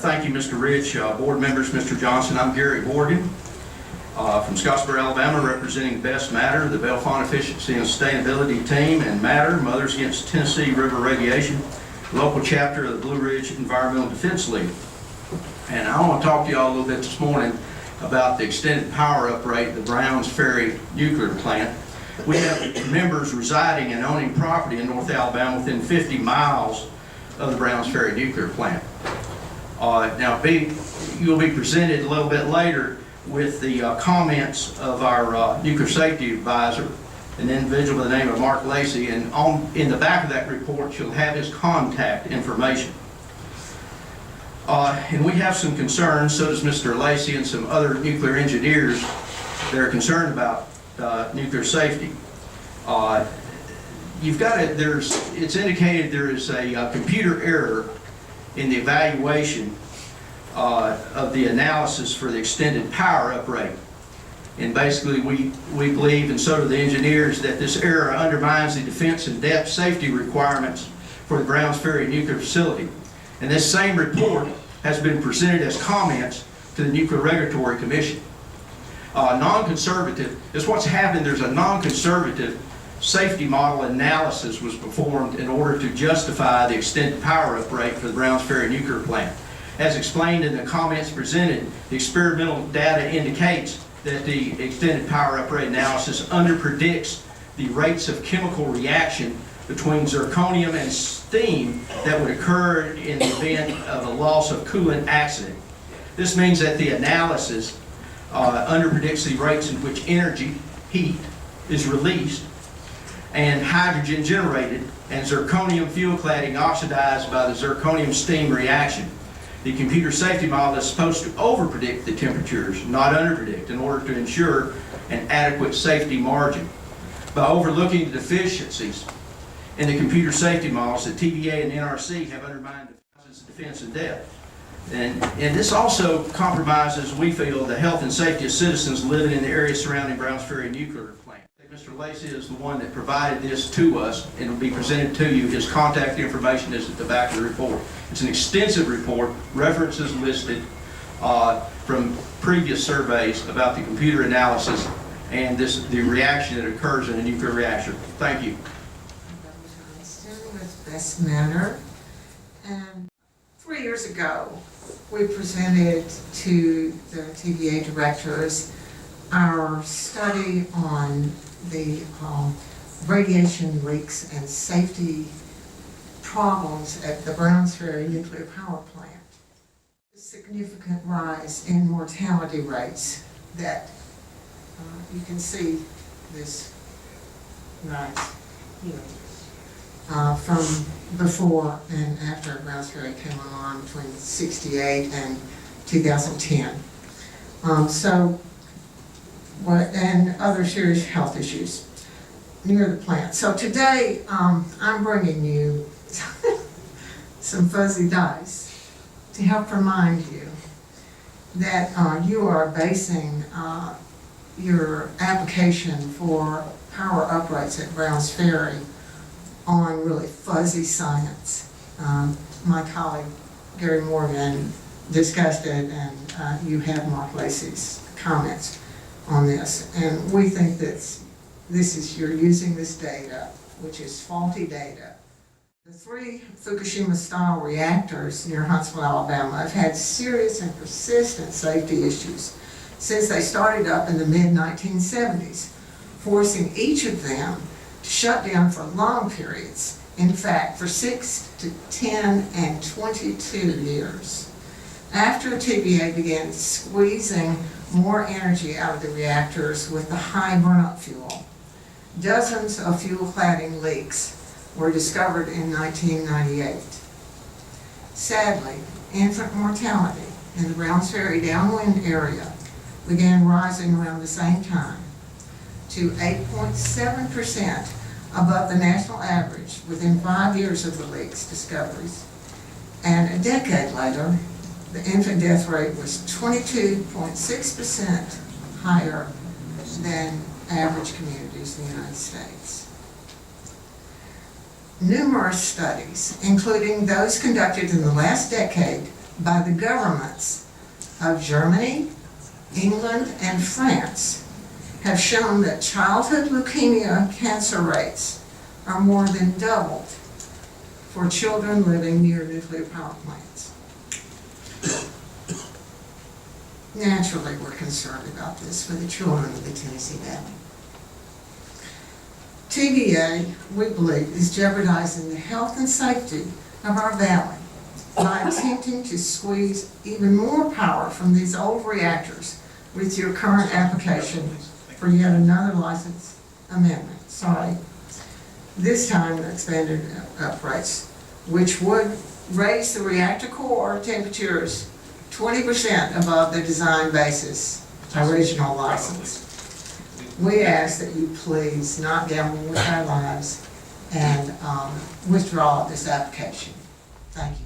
Thank you, Mr. Rich. Board members, Mr. Johnson, I'm Gary Morgan from Scottsboro, Alabama, representing Best Matter, the Bellefonte Efficiency and Sustainability Team, and Matter, Mothers Against Tennessee River Radiation, local chapter of the Blue Ridge Environmental Defense League. And I want to talk to you all a little bit this morning about the extended power uprate at the Browns Ferry nuclear plant. We have members residing and owning property in North Alabama within 50 miles of the Browns Ferry nuclear plant. You'll be presented a little bit later with the comments of our nuclear safety advisor, an individual by the name of Mark Lacey, and in the back of that report you'll have his contact information. And we have some concerns, so does Mr. Lacey and some other nuclear engineers that are concerned about nuclear safety. It's indicated there is a computer error in the evaluation of the analysis for the extended power uprate. And basically we believe, and so do the engineers, that this error undermines the defense and depth safety requirements for the Browns Ferry nuclear facility. And this same report has been presented as comments to the Nuclear Regulatory Commission. Non-conservative is what's happened. There's a non-conservative safety model analysis was performed in order to justify the extended power uprate for the Browns Ferry nuclear plant. As explained in the comments presented, the experimental data indicates that the extended power uprate analysis underpredicts the rates of chemical reaction between zirconium and steam that would occur in the event of a loss of coolant accident. This means that the analysis underpredicts the rates in which energy, heat, is released and hydrogen generated and zirconium fuel cladding oxidized by the zirconium steam reaction. The computer safety model is supposed to overpredict the temperatures, not underpredict, in order to ensure an adequate safety margin. By overlooking the deficiencies in the computer safety models, the TVA and NRC have undermined the defense and depth. And this also compromises, we feel, the health and safety of citizens living in the area surrounding Browns Ferry nuclear plant. Mr. Lacey is the one that provided this to us, and will be presented to you. His contact information is at the back of the report. It's an extensive report, references listed from previous surveys about the computer analysis and the reaction that occurs in a nuclear reactor. Thank you. With Best Matter, and 3 years ago we presented to the TVA directors our study on the radiation leaks and safety problems at the Browns Ferry nuclear power plant. A significant rise in mortality rates that you can see this rise here. From before and after Browns Ferry came on between 1968 and 2010. And other serious health issues near the plant. So today I'm bringing you some fuzzy dice to help remind you that you are basing your application for power uprates at Browns Ferry on really fuzzy science. My colleague Gary Morgan discussed it, and you have Mark Lacey's comments on this. And we think that you're using this data, which is faulty data. The 3 Fukushima-style reactors near Huntsville, Alabama have had serious and persistent safety issues since they started up in the mid-1970s, forcing each of them to shut down for long periods, in fact for 6 to 10 and 22 years. After TVA began squeezing more energy out of the reactors with the high burnup fuel, dozens of fuel cladding leaks were discovered in 1998. Sadly, infant mortality in the Browns Ferry downwind area began rising around the same time to 8.7% above the national average within 5 years of the leak's discoveries. And a decade later, the infant death rate was 22.6% higher than average communities in the United States. Numerous studies, including those conducted in the last decade by the governments of Germany, England, and France have shown that childhood leukemia cancer rates are more than doubled for children living near nuclear power plants. Naturally, we're concerned about this for the children of the Tennessee Valley. TVA, we believe, is jeopardizing the health and safety of our valley by attempting to squeeze even more power from these old reactors with your current application for yet another license amendment. Sorry. This time expanded uprates, which would raise the reactor core temperatures 20% above the design basis original license. We ask that you please not gamble with our lives and withdraw this application. Thank you.